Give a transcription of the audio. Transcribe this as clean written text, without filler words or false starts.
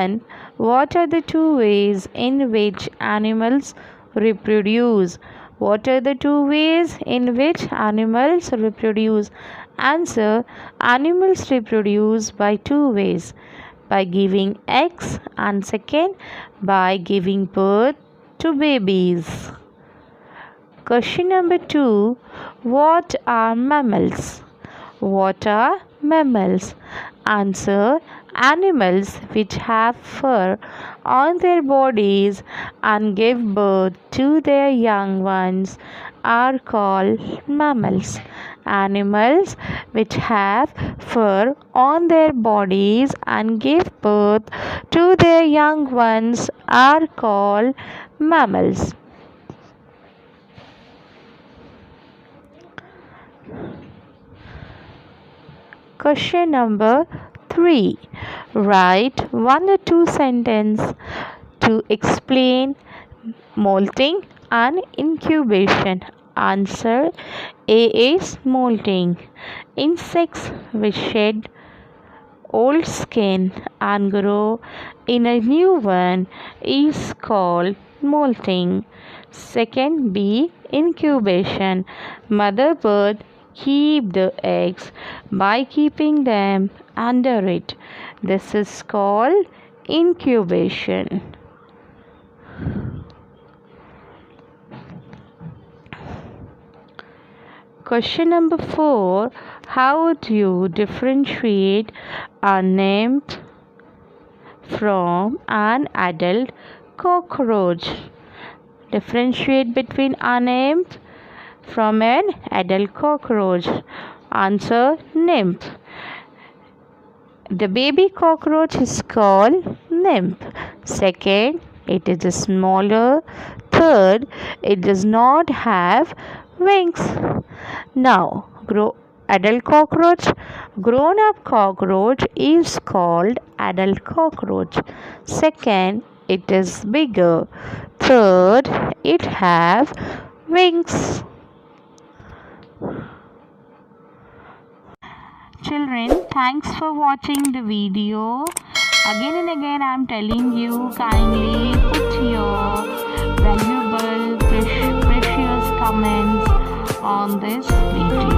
1. What are the two ways in which animals reproduce? What are the two ways in which animals reproduce? Answer. Animals reproduce by two ways. By giving eggs, and second, by giving birth to babies. Question number 2. What are mammals? What are mammals? Answer. Animals which have fur on their bodies and give birth to their young ones are called mammals. Animals which have fur on their bodies and give birth to their young ones are called mammals. Question number 3. Write 1 or 2 sentences to explain molting and incubation. Answer. A is molting. Insects which shed old skin and grow in a new one is called molting. Second, B. Incubation. Mother bird keep the eggs by keeping them under it. This is called incubation. Question number 4. How do you differentiate a nymph from an adult cockroach? Differentiate between a nymph from an adult cockroach. Answer. Nymph. The baby cockroach is called nymph. Second, it is smaller. Third, it does not have wings. Now, adult cockroach, grown up cockroach is called adult cockroach. Second, it is bigger. Third, it have wings. Children, thanks for watching the video. Again and again I am telling you, kindly put your valuable, precious comments on this video.